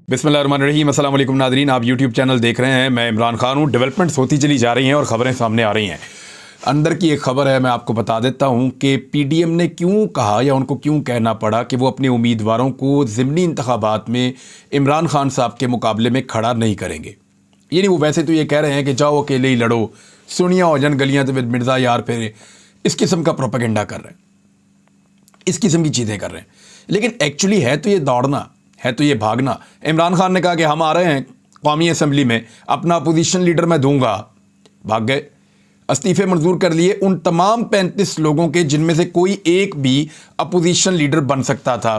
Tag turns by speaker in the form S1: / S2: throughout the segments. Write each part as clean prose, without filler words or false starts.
S1: बिस्मिल्लाहिर्रहमानिर्रहीम। अस्सलाम वालेकुम नादरीन, आप यूट्यूब चैनल देख रहे हैं। मैं इमरान खान हूँ। डेवलपमेंट्स होती चली जा रही हैं और ख़बरें सामने आ रही हैं। अंदर की एक ख़बर है, मैं आपको बता देता हूँ कि पीडीएम ने क्यों कहा या उनको क्यों कहना पड़ा कि वो अपने उम्मीदवारों को ज़िमनी इंतखाबात में इमरान खान साहब के मुकाबले में खड़ा नहीं करेंगे। यानी वो वैसे तो ये कह रहे हैं कि जाओ अकेले ही लड़ो, सुनिया हो जन गलियाँ तो मिर्ज़ा यार फेरे, इस किस्म का प्रोपेगेंडा कर रहे हैं, इस किस्म की चीज़ें कर रहे हैं। लेकिन एक्चुअली है तो ये दौड़ना, है तो ये भागना। इमरान खान ने कहा कि हम आ रहे हैं कौमी असम्बली में, अपना अपोजिशन लीडर मैं दूंगा, भाग गए। इस्तीफे मंजूर कर लिए उन तमाम 35 लोगों के जिनमें से कोई एक भी अपोजिशन लीडर बन सकता था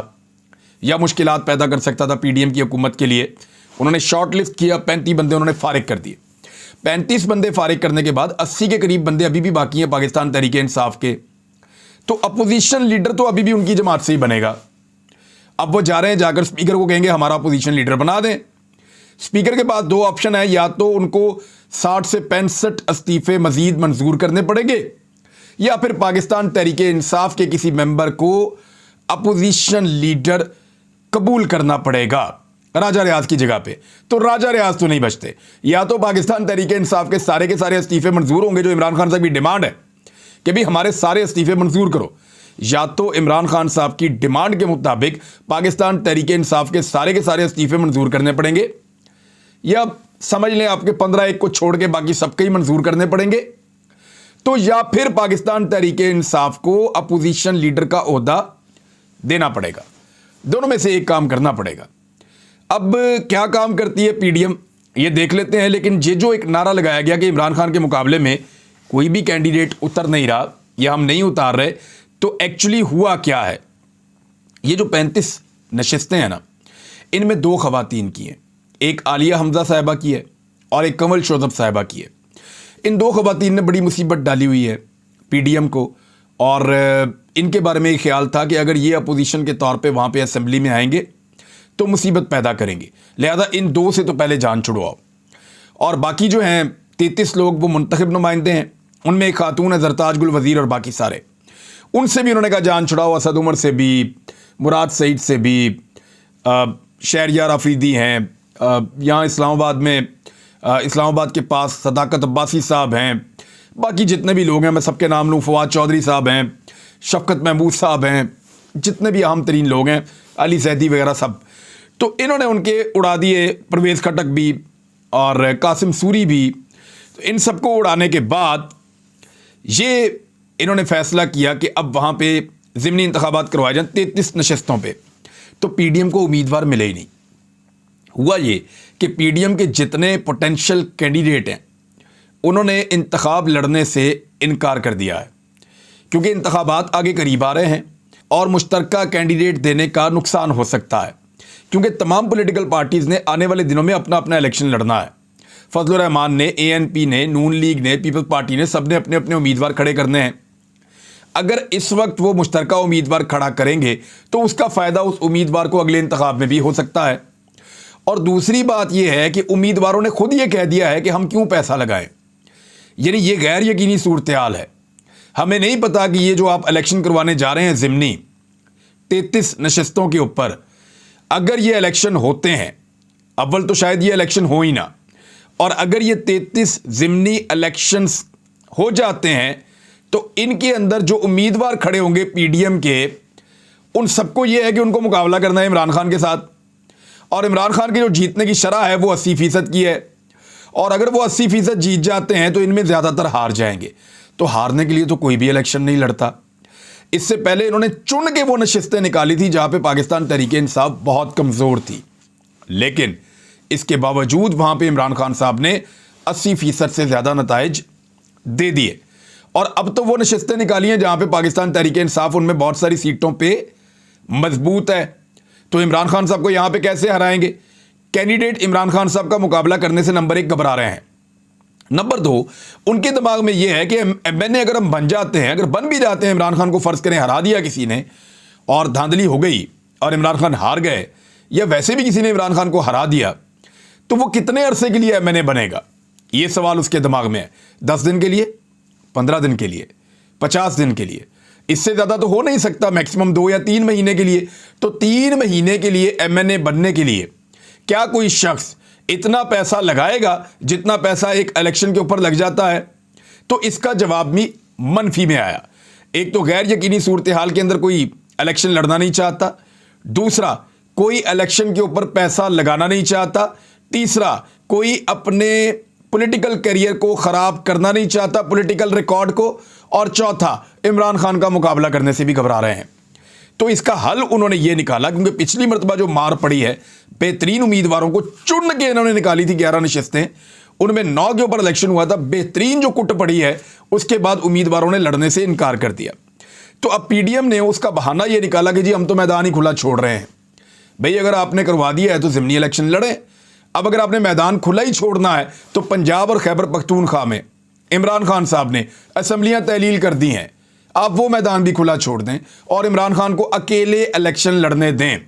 S1: या मुश्किलात पैदा कर सकता था पीडीएम की हुकूमत के लिए। उन्होंने शॉर्ट लिस्ट किया, 35 बंदे उन्होंने फारिग कर दिए। 35 बंदे फारिग करने के बाद 80 के करीब बंदे अभी भी बाकी हैं पाकिस्तान तहरीक इंसाफ के। तो अपोजिशन लीडर तो अभी भी उनकी जमात से ही बनेगा। अब वो जा रहे हैं, जाकर स्पीकर को कहेंगे हमारा अपोजिशन लीडर बना दें। स्पीकर के पास दो ऑप्शन है, या तो उनको 60 से 65 इस्तीफे मजीद मंजूर करने पड़ेंगे या फिर पाकिस्तान तहरीक इंसाफ के किसी मेंबर को अपोजिशन लीडर कबूल करना पड़ेगा राजा रियाज की जगह पे। तो राजा रियाज तो नहीं बचते, या तो पाकिस्तान तहरीक इंसाफ के सारे इस्तीफे मंजूर होंगे, जो इमरान खान साहब की डिमांड है कि भी हमारे सारे इस्तीफे मंजूर करो, या तो इमरान खान साहब की डिमांड के मुताबिक पाकिस्तान तहरीक इंसाफ के सारे इस्तीफे मंजूर करने पड़ेंगे, या समझ लें आपके 15 को छोड़ के बाकी सबके ही मंजूर करने पड़ेंगे। तो या फिर पाकिस्तान तहरीक इंसाफ को अपोजिशन लीडर का ओहदा देना पड़ेगा। दोनों में से एक काम करना पड़ेगा। अब क्या काम करती है पीडीएम, ये देख लेते हैं। लेकिन ये जो एक नारा लगाया गया कि इमरान खान के मुकाबले में कोई भी कैंडिडेट उतर नहीं रहा या हम नहीं उतार रहे, तो एक्चुअली हुआ क्या है। ये जो 35 नशिस्तें हैं ना, इनमें 2 खवातीन की हैं, एक आलिया हमजा साहिबा की है और एक कमल शोजब साहिबा की है। इन 2 खवातीन ने बड़ी मुसीबत डाली हुई है पीडीएम को, और इनके बारे में एक ख्याल था कि अगर ये अपोजिशन के तौर पे वहाँ पे असेंबली में आएंगे तो मुसीबत पैदा करेंगे, लिहाजा इन 2 से तो पहले जान छुड़वाओ। और बाकी जो हैं 33 लोग वो मुंतखब नुमाइंदे हैं, उनमें एक खातून है जरताज गुल वज़ीर और बाकी सारे, उनसे भी उन्होंने कहा जान छुड़ाओ। असद उमर से भी, मुराद सईद से भी, शहरयार आफरीदी हैं, यहाँ इस्लामाबाद में इस्लामाबाद के पास सदाकत अब्बासी साहब हैं, बाकी जितने भी लोग हैं मैं सबके नाम लूँ, फवाद चौधरी साहब हैं, शफकत महमूद साहब हैं, जितने भी अहम तरीन लोग हैं, अली जैदी वगैरह सब, तो इन्होंने उनके उड़ा दिए। परवेज़ खटक भी और कासिम सूरी भी। तो इन सबको उड़ाने के बाद ये इन्होंने फैसला किया कि अब वहाँ पे ज़िमनी इंतखाबात करवाए जाएं 33 नशस्तों पे। तो पीडीएम को उम्मीदवार मिले ही नहीं। हुआ ये कि पीडीएम के जितने पोटेंशियल कैंडिडेट हैं उन्होंने इंतखाब लड़ने से इनकार कर दिया है, क्योंकि इंतखाबात आगे करीब आ रहे हैं और मुश्तरका कैंडिडेट देने का नुकसान हो सकता है, क्योंकि तमाम पॉलिटिकल पार्टीज़ ने आने वाले दिनों में अपना अपना इलेक्शन लड़ना है। फजलुर रहमान ने, एएनपी ने, नून लीग ने, पीपल्स पार्टी ने, सब ने अपने अपने उम्मीदवार खड़े करने हैं। अगर इस वक्त वो मुश्तरका उम्मीदवार खड़ा करेंगे तो उसका फ़ायदा उस उम्मीदवार को अगले इंतखाब में भी हो सकता है। और दूसरी बात यह है कि उम्मीदवारों ने खुद ये कह दिया है कि हम क्यों पैसा लगाएं, यानी ये गैर यकीनी सूरत हाल है। हमें नहीं पता कि ये जो आप इलेक्शन करवाने जा रहे हैं ज़िमनी 33 नशस्तों के ऊपर, अगर ये इलेक्शन होते हैं, अव्वल तो शायद ये इलेक्शन हो ही ना, और अगर ये 33 ज़िमनी इलेक्शंस हो जाते हैं तो इनके अंदर जो उम्मीदवार खड़े होंगे पीडीएम के, उन सबको ये है कि उनको मुकाबला करना है इमरान खान के साथ। और इमरान खान की जो जीतने की शरह है वो 80% की है, और अगर वो 80% जीत जाते हैं तो इनमें ज़्यादातर हार जाएंगे। तो हारने के लिए तो कोई भी इलेक्शन नहीं लड़ता। इससे पहले इन्होंने चुन के वो नशिस्तें निकाली थी जहाँ पे पाकिस्तान तहरीक इंसाफ बहुत कमज़ोर थी, लेकिन इसके बावजूद वहाँ पे इमरान खान साहब ने 80% से ज़्यादा नताइज दे दिए। और अब तो वो नशिस्तें निकाली हैं जहाँ पे पाकिस्तान तहरीक इंसाफ उनमें बहुत सारी सीटों पे मजबूत है। तो इमरान खान साहब को यहाँ पे कैसे हराएंगे। कैंडिडेट इमरान खान साहब का मुकाबला करने से नंबर 1 घबरा रहे हैं, नंबर 2 उनके दिमाग में ये है कि एमएनए अगर हम बन जाते हैं, अगर बन भी जाते हैं, इमरान खान को फ़र्ज़ करें हरा दिया किसी ने और धांधली हो गई और इमरान खान हार गए, या वैसे भी किसी ने इमरान खान को हरा दिया, तो वो कितने अरसे के लिए एमएनए बनेगा, ये सवाल उसके दिमाग में है। 10 दिन के लिए, 15 दिन के लिए, 50 दिन के लिए, इससे ज़्यादा तो हो नहीं सकता, मैक्सिमम 2 या 3 महीने के लिए। तो 3 महीने के लिए एमएनए बनने के लिए क्या कोई शख्स इतना पैसा लगाएगा जितना पैसा एक इलेक्शन के ऊपर लग जाता है? तो इसका जवाब भी मनफी में आया। एक तो गैर यकीनी सूरत हाल के अंदर कोई इलेक्शन लड़ना नहीं चाहता, दूसरा कोई इलेक्शन के ऊपर पैसा लगाना नहीं चाहता, तीसरा कोई अपने पॉलिटिकल करियर को खराब करना नहीं चाहता, पॉलिटिकल रिकॉर्ड को, और चौथा इमरान खान का मुकाबला करने से भी घबरा रहे हैं। तो इसका हल उन्होंने ये निकाला, क्योंकि पिछली मरतबा जो मार पड़ी है, बेहतरीन उम्मीदवारों को चुन के इन्होंने निकाली थी 11 नशिस्तें, उनमें 9 के ऊपर इलेक्शन हुआ था। बेहतरीन जो कुट पड़ी है उसके बाद उम्मीदवारों ने लड़ने से इनकार कर दिया। तो अब पीडीएम ने उसका बहाना ये निकाला कि जी हम तो मैदान ही खुला छोड़ रहे हैं। भाई अगर आपने करवा दिया है तो ज़िमनी इलेक्शन लड़ें। अब अगर आपने मैदान खुला ही छोड़ना है तो पंजाब और खैबर पख्तूनख्वा में इमरान खान साहब ने असम्बलियां तहलील कर दी हैं, आप वो मैदान भी खुला छोड़ दें और इमरान खान को अकेले इलेक्शन लड़ने दें।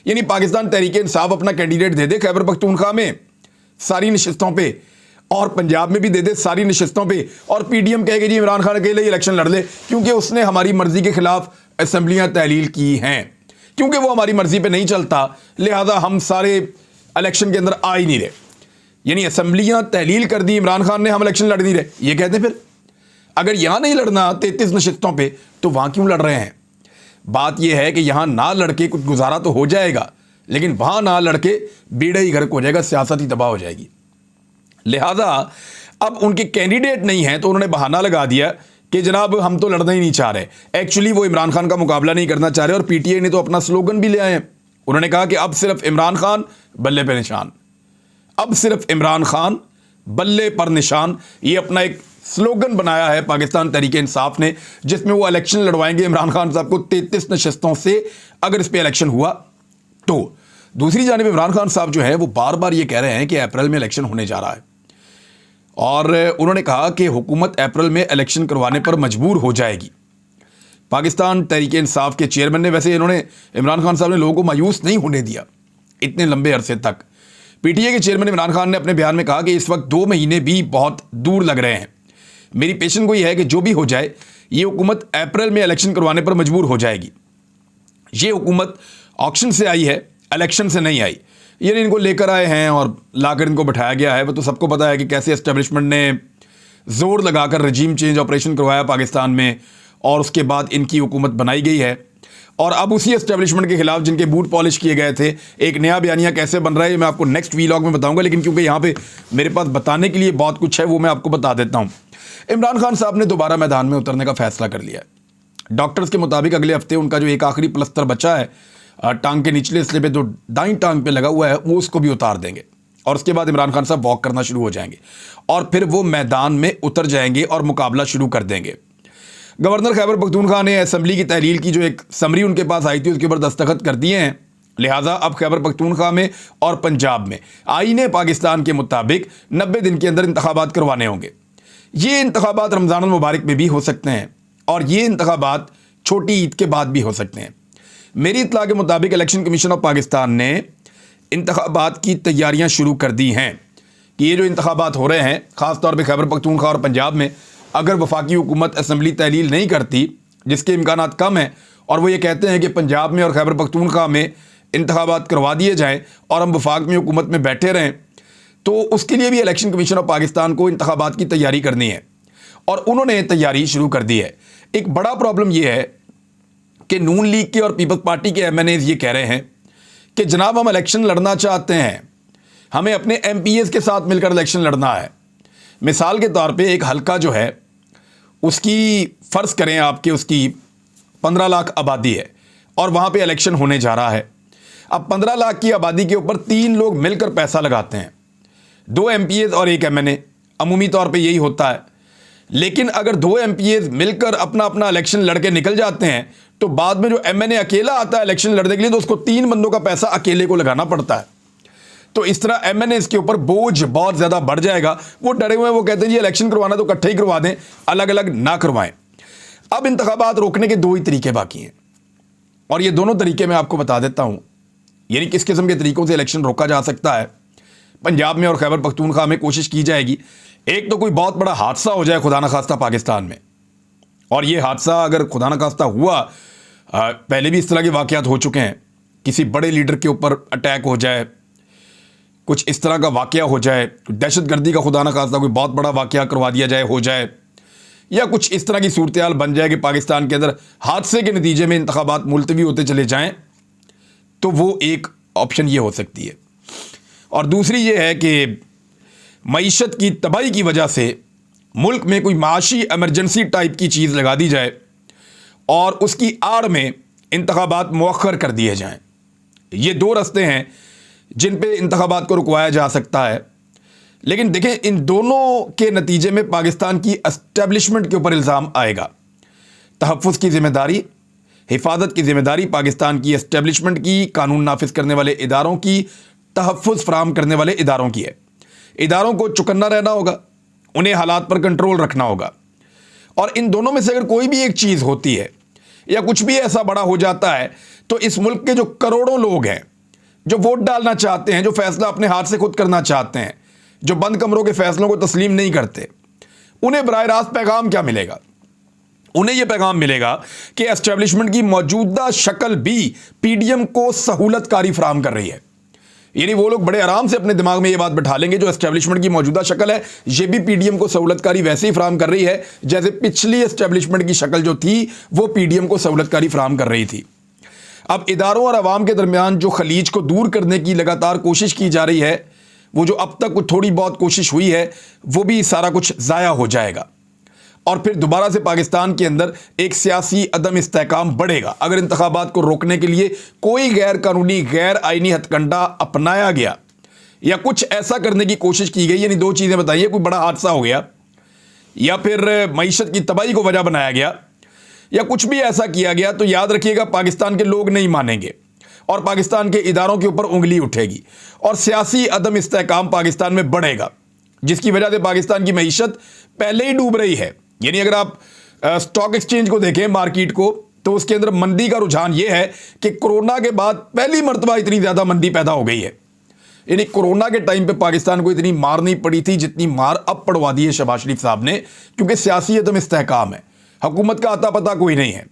S1: यानी पाकिस्तान तहरीक इंसाफ अपना कैंडिडेट दे दे खैबर पख्तूनख्वा में सारी नशिस्तों पे, और पंजाब में भी दे दे सारी नशिस्तों पे, और पीडीएम कहेगी जी इमरान खान अकेले ही इलेक्शन लड़ ले, क्योंकि उसने हमारी मर्जी के खिलाफ असम्बलियां तहलील की हैं, क्योंकि वो हमारी मर्जी पे नहीं चलता, लिहाजा हम सारे इलेक्शन के अंदर आ ही नहीं रहे। यानी असम्बलियां तहलील कर दी इमरान खान ने, हम इलेक्शन लड़ नहीं रहे। ये कहते फिर अगर यहां नहीं लड़ना 33 नशिस्तों पे तो वहां क्यों लड़ रहे हैं? बात यह है कि यहां ना लड़के कुछ गुजारा तो हो जाएगा, लेकिन वहां ना लड़के बेड़ा ही गर्क हो जाएगा, सियासत ही तबाह हो जाएगी। लिहाजा अब उनके कैंडिडेट नहीं है तो उन्होंने बहाना लगा दिया कि जनाब हम तो लड़ना ही नहीं चाह रहे। एक्चुअली वो इमरान खान का मुकाबला नहीं करना चाह रहे, और पीटीआई ने तो अपना स्लोगन भी ले आए हैं। उन्होंने कहा कि अब सिर्फ इमरान खान बल्ले पे निशान, अब सिर्फ इमरान खान बल्ले पर निशान, ये अपना एक स्लोगन बनाया है पाकिस्तान तहरीक इंसाफ ने, जिसमें वो इलेक्शन लड़वाएंगे इमरान खान साहब को 33 नशिस्तों से अगर इस पर इलेक्शन हुआ तो। दूसरी जानिब इमरान खान साहब जो है वो बार बार ये कह रहे हैं कि अप्रैल में इलेक्शन होने जा रहा है, और उन्होंने कहा कि हुकूमत अप्रैल में इलेक्शन करवाने पर मजबूर हो जाएगी। पाकिस्तान तहरीक इंसाफ के चेयरमैन ने, वैसे इन्होंने इमरान खान साहब ने लोगों को मायूस नहीं होने दिया इतने लंबे अरसे तक। पीटीआई के चेयरमैन इमरान खान ने अपने बयान में कहा कि इस वक्त 2 महीने भी बहुत दूर लग रहे हैं, मेरी पेशन को यह है कि जो भी हो जाए ये हुकूमत अप्रैल में इलेक्शन करवाने पर मजबूर हो जाएगी। ये हुकूमत ऑक्शन से आई है, इलेक्शन से नहीं आई। ये इनको लेकर आए हैं और लाकर इनको बैठाया गया है। वो तो सबको पता है कि कैसे एस्टेब्लिशमेंट ने जोर लगाकर रजीम चेंज ऑपरेशन करवाया पाकिस्तान में, और उसके बाद इनकी हुकूमत बनाई गई है। और अब उसी एस्टेब्लिशमेंट के खिलाफ जिनके बूट पॉलिश किए गए थे, एक नया बयानिया कैसे बन रहा है मैं आपको नेक्स्ट वीलॉग में बताऊंगा, लेकिन क्योंकि यहाँ पे मेरे पास बताने के लिए बहुत कुछ है वो मैं आपको बता देता हूँ। इमरान खान साहब ने दोबारा मैदान में उतरने का फैसला कर लिया है। डॉक्टर्स के मुताबिक अगले हफ्ते उनका जो एक आखिरी प्लस्तर बचा है टांग के निचले हिस्से पे, जो दाईं टांग पे लगा हुआ है, वो उसको भी उतार देंगे, और उसके बाद इमरान खान साहब वॉक करना शुरू हो जाएंगे और फिर वो मैदान में उतर जाएंगे और मुकाबला शुरू कर देंगे। गवर्नर खैबर पख्तूनख्वा ने असेंबली की तहलील की जो एक समरी उनके पास आई थी उसके ऊपर दस्तखत कर दिए हैं। लिहाजा अब खैबर पख्तूनख्वा में और पंजाब में आईने पाकिस्तान के मुताबिक 90 दिन के अंदर इंतखाबात करवाने होंगे। ये इंतखाबात रमज़ान मुबारक में भी हो सकते हैं, और ये इंतखाबात छोटी ईद के बाद भी हो सकते हैं। मेरी इत्तला के मुताबिक इलेक्शन कमीशन ऑफ पाकिस्तान ने इंतखाबात की तैयारियां शुरू कर दी हैं कि ये जो इंतखाबात हो रहे हैं, ख़ासतौर पर खैबर पख्तूनख्वा और पंजाब में, अगर वफाकी हुकूमत असम्बली तहलील नहीं करती, जिसके इम्कानात कम हैं, और वो ये कहते हैं कि पंजाब में और खैबर पख्तूनख्वा में इंतखाबात करवा दिए जाएँ और हम वफाक में हुकूमत में बैठे रहें, तो उसके लिए भी इलेक्शन कमीशन ऑफ पाकिस्तान को इंतखाबात की तैयारी करनी है, और उन्होंने तैयारी शुरू कर दी है। एक बड़ा प्रॉब्लम यह है कि नून लीग के और पीपल्स पार्टी के MNAs ये कह रहे हैं कि जनाब हम इलेक्शन लड़ना चाहते हैं, हमें अपने MPs के साथ मिलकर इलेक्शन लड़ना है। मिसाल के तौर पे एक हलका जो है उसकी फ़र्ज़ करें आपके उसकी 15 लाख आबादी है और वहाँ पे इलेक्शन होने जा रहा है। अब 15 लाख की आबादी के ऊपर 3 लोग मिलकर पैसा लगाते हैं, 2 MPs और 1 MNA, अमूमी तौर पे यही होता है। लेकिन अगर 2 MPs मिलकर अपना अपना इलेक्शन लड़के निकल जाते हैं तो बाद में जो MNA अकेला आता है इलेक्शन लड़ने के लिए तो उसको 3 बंदों का पैसा अकेले को लगाना पड़ता है। तो इस तरह MNAs के ऊपर बोझ बहुत ज़्यादा बढ़ जाएगा। वो डरे हुए हैं, वो कहते हैं जी इलेक्शन करवाना तो इकट्ठे ही करवा दें, अलग अलग ना करवाएं। अब इंतखाबात रोकने के 2 ही तरीके बाकी हैं, और ये दोनों तरीके मैं आपको बता देता हूँ। यानी किस किस्म के तरीक़ों से इलेक्शन रोका जा सकता है। पंजाब में और खैबर पख्तूनख्वा में कोशिश की जाएगी, एक तो कोई बहुत बड़ा हादसा हो जाए खुदा न खास्ता पाकिस्तान में, और ये हादसा अगर खुदा न खास्ता हुआ, पहले भी इस तरह के वाक़यात हो चुके हैं, किसी बड़े लीडर के ऊपर अटैक हो जाए कुछ इस तरह का वाकया हो जाए, दहशतगर्दी का खुदा न खास्ता कोई बहुत बड़ा वाकया करवा दिया जाए, हो जाए, या कुछ इस तरह की सूरत हाल बन जाए कि पाकिस्तान के अंदर हादसे के नतीजे में इंतखाबात मुलतवी होते चले जाएं, तो वो एक ऑप्शन ये हो सकती है। और दूसरी ये है कि मईशत की तबाही की वजह से मुल्क में कोई माशी एमरजेंसी टाइप की चीज़ लगा दी जाए और उसकी आड़ में इंतखाबात मुअख्खर कर दिए जाएं। ये दो रास्ते हैं जिन पे इंतखाबात को रुकवाया जा सकता है। लेकिन देखें, इन दोनों के नतीजे में पाकिस्तान की एस्टेब्लिशमेंट के ऊपर इल्ज़ाम आएगा। तहफ़्फ़ुज़ की ज़िम्मेदारी, हिफाजत की ज़िम्मेदारी पाकिस्तान की एस्टेब्लिशमेंट की, कानून नाफिज करने वाले इदारों की, तहफ़्फ़ुज़ फराहम करने वाले इदारों की है। इदारों को चौकन्ना रहना होगा, उन्हें हालात पर कंट्रोल रखना होगा। और इन दोनों में से अगर कोई भी एक चीज़ होती है या कुछ भी ऐसा बड़ा हो जाता है, तो इस मुल्क के जो करोड़ों लोग हैं, जो वोट डालना चाहते हैं, जो फैसला अपने हाथ से खुद करना चाहते हैं, जो बंद कमरों के फैसलों को तस्लीम नहीं करते, उन्हें बराह रास्त पैगाम क्या मिलेगा? उन्हें यह पैगाम मिलेगा कि एस्टेब्लिशमेंट की मौजूदा शक्ल भी पीडीएम को सहूलतकारी फराहम कर रही है। यानी वो लोग बड़े आराम से अपने दिमाग में ये बात बैठा लेंगे, जो एस्टेब्लिशमेंट की मौजूदा शक्ल है ये भी पीडीएम को सहूलतकारी वैसे ही फराहम कर रही है जैसे पिछली एस्टेब्लिशमेंट की शक्ल जो थी वो पीडीएम को सहूलतकारी फराहम कर रही थी। अब इदारों और अवाम के दरमियान जो खलीज को दूर करने की लगातार कोशिश की जा रही है, वो जो अब तक थोड़ी बहुत कोशिश हुई है, वो भी सारा कुछ ज़ाया हो जाएगा और फिर दोबारा से पाकिस्तान के अंदर एक सियासी अदम इस्तेहकाम बढ़ेगा। अगर इंतखाबात को रोकने के लिए कोई गैर कानूनी, गैर आईनी हथकंडा अपनाया गया या कुछ ऐसा करने की कोशिश की गई, यानी दो चीज़ें बताइए, कोई बड़ा हादसा हो गया या फिर मईशत की तबाही को वजह बनाया गया या कुछ भी ऐसा किया गया, तो याद रखिएगा पाकिस्तान के लोग नहीं मानेंगे और पाकिस्तान के इदारों के ऊपर उंगली उठेगी और सियासी अदम इस्तेहकाम पाकिस्तान में बढ़ेगा, जिसकी वजह से पाकिस्तान की मईशत पहले ही डूब रही है। यानी अगर आप स्टॉक एक्सचेंज को देखें, मार्केट को, तो उसके अंदर मंदी का रुझान यह है कि कोरोना के बाद पहली मर्तबा इतनी ज़्यादा मंदी पैदा हो गई है। यानी कोरोना के टाइम पे पाकिस्तान को इतनी मार नहीं पड़ी थी जितनी मार अब पड़वा दी है शहबाज शरीफ साहब ने, क्योंकि सियासी अदम इस्तेहकाम है, हुकूमत का आता पता कोई नहीं है,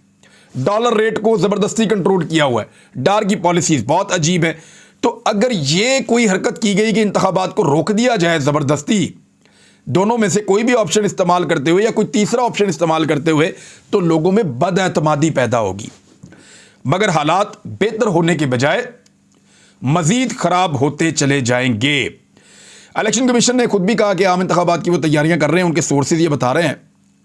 S1: डॉलर रेट को ज़बरदस्ती कंट्रोल किया हुआ है, डॉलर की पॉलिसीज़ बहुत अजीब है। तो अगर ये कोई हरकत की गई कि इंतखाबात को रोक दिया जाए ज़बरदस्ती, दोनों में से कोई भी ऑप्शन इस्तेमाल करते हुए या कोई तीसरा ऑप्शन इस्तेमाल करते हुए, तो लोगों में बदएतमादी पैदा होगी। मगर हालात बेहतर होने के बजाय मजीद खराब होते चले जाएंगे। इलेक्शन कमीशन ने खुद भी कहा कि आम इंतखाबात की वो तैयारियां कर रहे हैं, उनके सोर्सेज ये बता रहे हैं,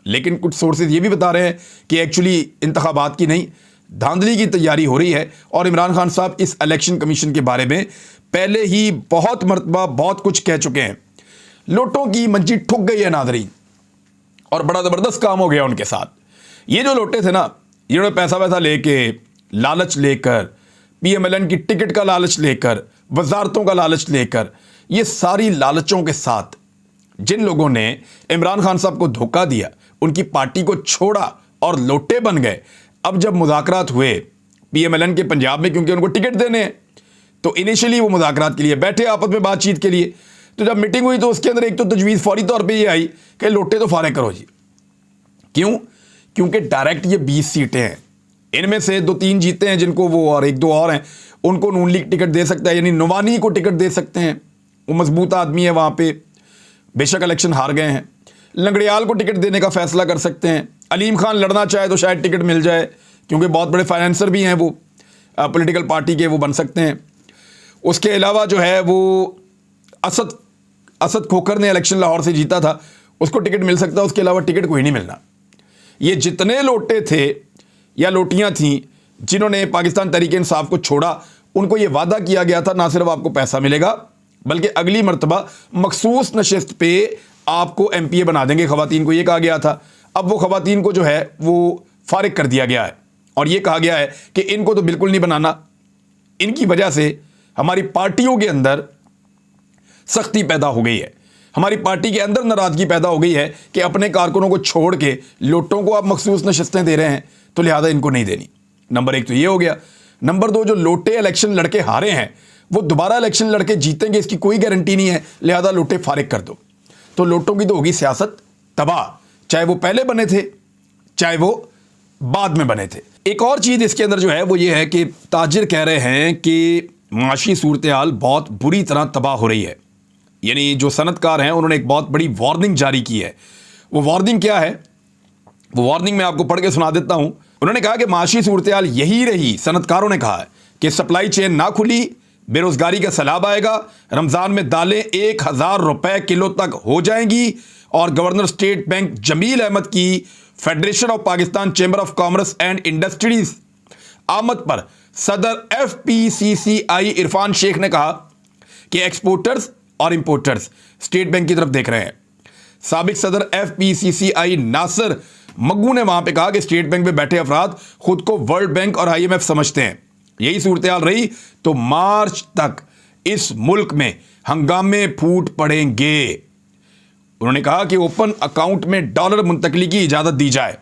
S1: लेकिन कुछ सोर्सेज ये भी बता रहे हैं कि एक्चुअली इंतखाबात की नहीं, धांधली की तैयारी हो रही है। और इमरान खान साहब इस इलेक्शन कमीशन के बारे में पहले ही बहुत मरतबा बहुत कुछ कह चुके हैं। लोटों की मंजी ठुक गई है नाज़रीन, और बड़ा ज़बरदस्त काम हो गया उनके साथ। ये जो लोटे थे ना, इन्होंने पैसा वैसा लेके, लालच लेकर, पीएमएलएन की टिकट का लालच लेकर, वजारतों का लालच लेकर, ये सारी लालचों के साथ जिन लोगों ने इमरान खान साहब को धोखा दिया, उनकी पार्टी को छोड़ा और लोटे बन गए। अब जब मुज़ाकरात हुए पीएमएलएन के पंजाब में, क्योंकि उनको टिकट देने हैं, तो इनिशियली वो मुज़ाकरात के लिए बैठे आपस में बातचीत के लिए। तो जब मीटिंग हुई तो उसके अंदर एक तो तजवीज़ फौरी तौर पे ये आई कि लोटे तो फारिग करो जी। क्यों? क्योंकि डायरेक्ट ये 20 सीटें हैं, इनमें से 2-3 जीते हैं जिनको वो, और 1-2 और हैं उनको नून लीग टिकट दे सकता है, यानी नुवानी को टिकट दे सकते हैं, वो मजबूत आदमी है वहाँ पे, बेशक इलेक्शन हार गए हैं। लंगड़ियाल को टिकट देने का फैसला कर सकते हैं। अलीम खान लड़ना चाहे तो शायद टिकट मिल जाए, क्योंकि बहुत बड़े फाइनेंसर भी हैं वो, पॉलिटिकल पार्टी के वो बन सकते हैं। उसके अलावा जो है वो असद खोखर ने इलेक्शन लाहौर से जीता था, उसको टिकट मिल सकता है, उसके अलावा टिकट कोई नहीं मिलना। ये जितने लोटे थे या लोटियां थीं जिन्होंने पाकिस्तान तहरीक इंसाफ को छोड़ा, उनको ये वादा किया गया था ना सिर्फ आपको पैसा मिलेगा, बल्कि अगली मरतबा मखसूस नशिस्त पे आपको एमपीए बना देंगे। खवातीन को ये कहा गया था, अब वो खवातीन को जो है वो फारिग कर दिया गया है और ये कहा गया है कि इनको तो बिल्कुल नहीं बनाना। इनकी वजह से हमारी पार्टियों के अंदर सख्ती पैदा हो गई है, हमारी पार्टी के अंदर नाराज़गी पैदा हो गई है कि अपने कारकुनों को छोड़ के लोटों को आप मखसूस नशिस्तें दे रहे हैं, तो लिहाजा इनको नहीं देनी। नंबर 1 तो ये हो गया। नंबर 2, जो लोटे इलेक्शन लड़के हारे हैं वो दोबारा इलेक्शन लड़के जीतेंगे, इसकी कोई गारंटी नहीं है, लिहाजा लोटे फारिग कर दो। तो लोटों की तो होगी सियासत तबाह, चाहे वो पहले बने थे चाहे वो बाद में बने थे। एक और चीज़ इसके अंदर जो है वो ये है कि ताजिर कह रहे हैं कि माशी सूरत हाल बहुत बुरी तरह तबाह हो रही है। यानी जो सनतकार हैं उन्होंने एक बहुत बड़ी वार्निंग जारी की है। वो वार्निंग क्या है, वो वार्निंग मैं आपको पढ़ के सुना देता हूं। उन्होंने कहा कि माशी सूरत हाल यही रही, सनतकारों ने कहा है कि सप्लाई चेन ना खुली, बेरोजगारी का सैलाब आएगा, रमजान में दालें 1000 रुपए किलो तक हो जाएंगी और governor state bank Jameel Ahmed की federation of Pakistan chamber of commerce and industries आमद पर सदर FPCCI इरफान शेख ने कहा कि एक्सपोर्टर्स और इंपोर्टर्स स्टेट बैंक की तरफ देख रहे हैं। साबिक सदर FPCCI नासिर मग्गू ने वहां पे कहा कि स्टेट बैंक में बैठे अफराद खुद को वर्ल्ड बैंक और IMF समझते हैं। यही सूरत हाल रही तो मार्च तक इस मुल्क में हंगामे फूट पड़ेंगे। उन्होंने कहा कि ओपन अकाउंट में डॉलर मुंतकली की इजाजत दी जाए,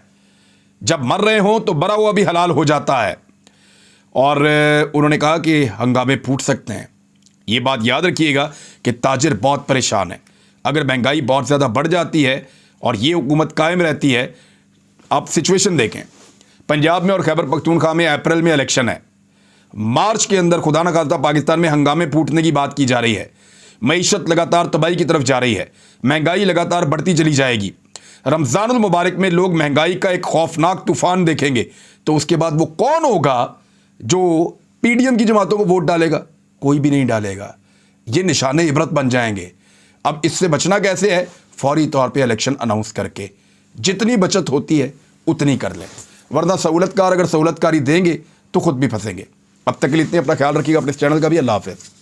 S1: जब मर रहे हो तो मरा हुआ भी हलाल हो जाता है। और उन्होंने कहा कि हंगामे फूट सकते हैं। ये बात याद रखिएगा कि ताजिर बहुत परेशान है। अगर महंगाई बहुत ज़्यादा बढ़ जाती है और ये हुकूमत कायम रहती है, आप सिचुएशन देखें, पंजाब में और खैबर पख्तूनख्वा में अप्रैल में इलेक्शन है, मार्च के अंदर खुदा न खास्ता पाकिस्तान में हंगामे फूटने की बात की जा रही है, मईशत लगातार तबाही की तरफ जा रही है, महंगाई लगातार बढ़ती चली जाएगी। रमज़ानुल मुबारक में लोग महंगाई का एक खौफनाक तूफान देखेंगे, तो उसके बाद वो कौन होगा जो PDM की जमातों को वोट डालेगा? कोई भी नहीं डालेगा। ये निशाने इबरत बन जाएंगे। अब इससे बचना कैसे है? फौरी तौर पे इलेक्शन अनाउंस करके जितनी बचत होती है उतनी कर लें, वरना सहूलतकार अगर सहूलतकारी देंगे तो खुद भी फंसेंगे। अब तक के लिए इतने, अपना ख्याल रखिएगा, अपने इस चैनल का भी। अल्लाह हाफ़िज़।